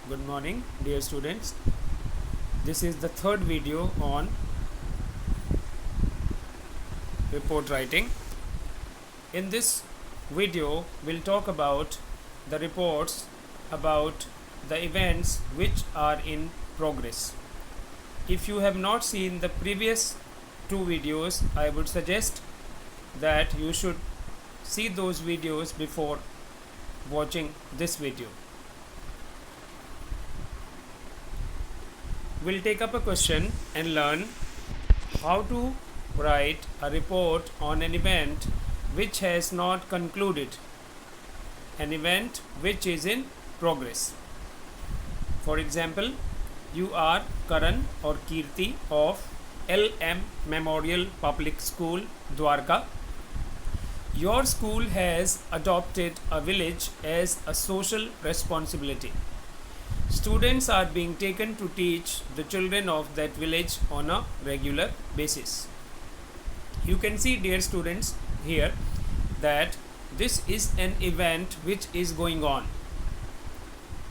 Good morning, dear students. This is the third video on report writing. In this video, we'll talk about the reports about the events which are in progress. If you have not seen the previous two videos, I would suggest that you should see those videos before watching this video. We'll take up a question and learn how to write a report on an event which has not concluded, an event which is in progress. For example, you are Karan or Kirti of LM Memorial Public School, Dwarka. Your school has adopted a village as a social responsibility. Students are being taken to teach the children of that village on a regular basis. You can see, dear students, here that this is an event which is going on.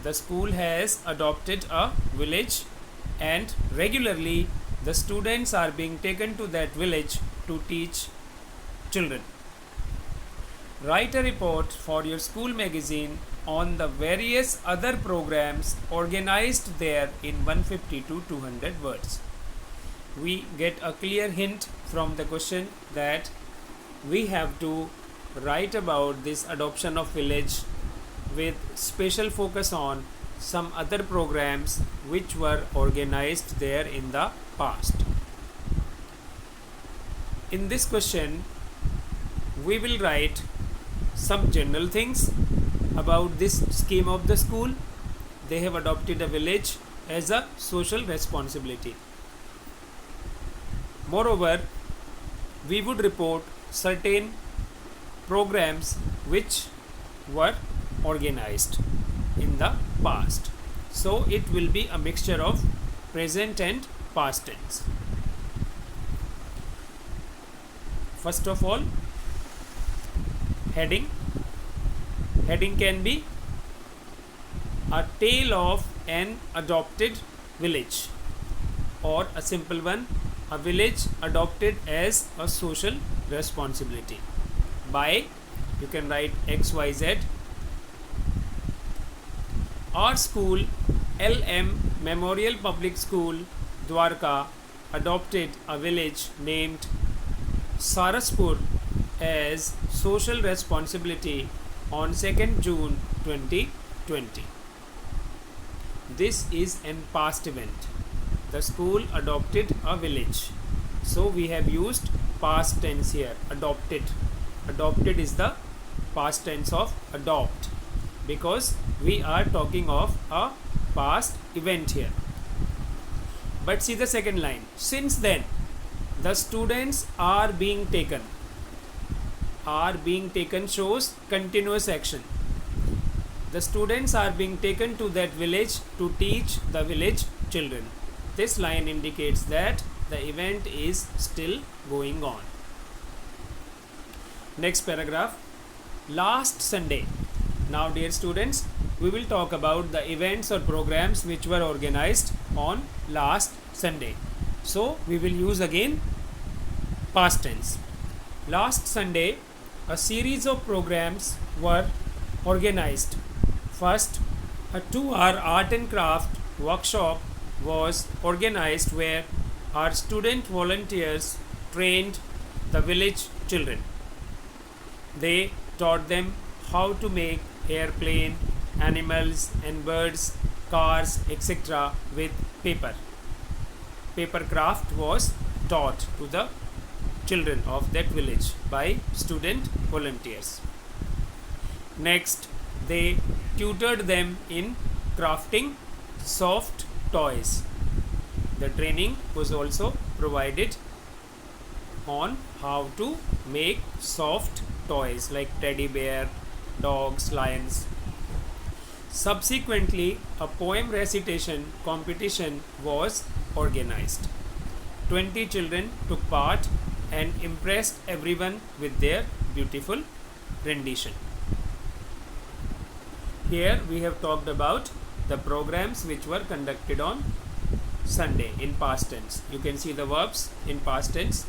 The school has adopted a village and regularly the students are being taken to that village to teach children. Write a report for your school magazine on the various other programs organized there in 150 to 200 words. We get a clear hint from the question that we have to write about this adoption of village with special focus on some other programs which were organized there in the past. In this question, we will write some general things about this scheme of the school. They have adopted a village as a social responsibility. Moreover, we would report certain programs which were organized in the past. So it will be a mixture of present and past tense. First of all, heading. Heading can be a tale of an adopted village, or a simple one, a village adopted as a social responsibility by, you can write XYZ. Our school, LM Memorial Public School, Dwarka, adopted a village named Saraspur as social responsibility on 2nd June 2020. This is an past event. The school adopted a village. So we have used past tense here, adopted. Adopted is the past tense of adopt because we are talking of a past event here. But see the second line. Since then, the students are being taken. Are being taken shows continuous action. The students are being taken to that village to teach the village children. This line indicates that the event is still going on. Next paragraph. Last Sunday. Now, dear students, we will talk about the events or programs which were organized on last Sunday. So we will use again past tense. Last Sunday, a series of programs were organized. First, a 2-hour art and craft workshop was organized where our student volunteers trained the village children. They taught them how to make airplane, animals and birds, cars, etc. with paper. Paper craft was taught to the children of that village by student volunteers. Next, they tutored them in crafting soft toys. The training was also provided on how to make soft toys like teddy bear, dogs, lions. Subsequently, a poem recitation competition was organized. 20 children took part and impressed everyone with their beautiful rendition. Here we have talked about the programs which were conducted on Sunday in past tense. You can see the verbs in past tense.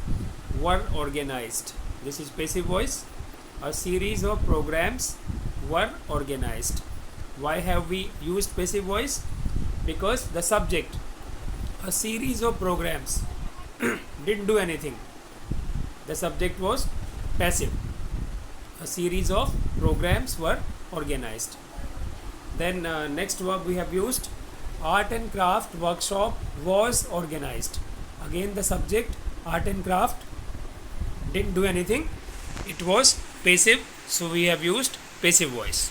Were organized. This is passive voice. A series of programs were organized. Why have we used passive voice? Because the subject, a series of programs, didn't do anything. The subject was passive. A series of programs were organized. Then next verb we have used, art and craft workshop was organized. Again the subject, art and craft, didn't do anything. It was passive, so we have used passive voice.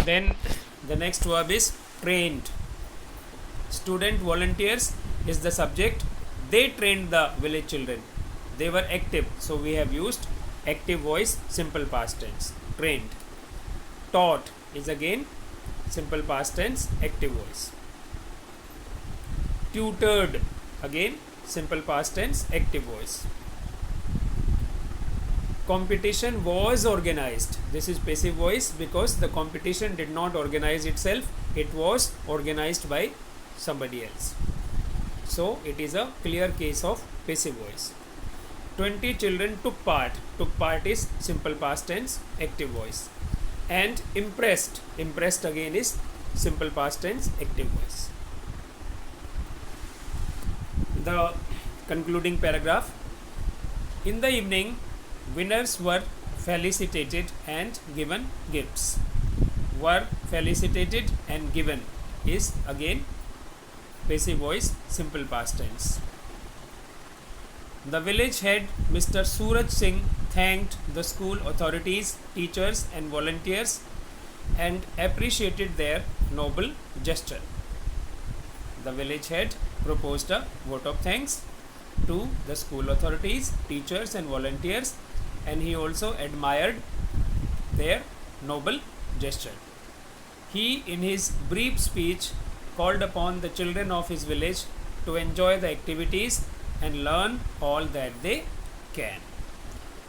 Then the next verb is trained. Student volunteers is the subject. They trained the village children. They were active, so we have used active voice, simple past tense. Trained. Taught is again simple past tense, active voice. Tutored, again simple past tense, active voice. Competition was organized. This is passive voice because the competition did not organize itself. It was organized by somebody else. So it is a clear case of passive voice. 20 children took part. Took part is simple past tense, active voice. And impressed. Impressed again is simple past tense, active voice. The concluding paragraph. In the evening, winners were felicitated and given gifts. Were felicitated and given is again passive voice, simple past tense. The village head, Mr. Suraj Singh, thanked the school authorities, teachers and volunteers and appreciated their noble gesture. The village head proposed a vote of thanks to the school authorities, teachers and volunteers, and he also admired their noble gesture. He, in his brief speech, called upon the children of his village to enjoy the activities and learn all that they can.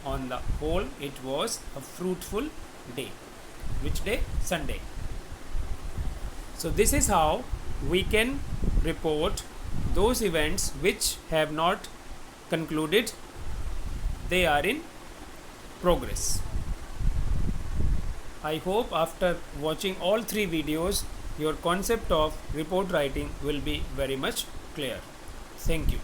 On the whole, it was a fruitful day. Which day? Sunday. So this is how we can report those events which have not concluded. They are in progress. I hope after watching all three videos, your concept of report writing will be very much clear. Thank you.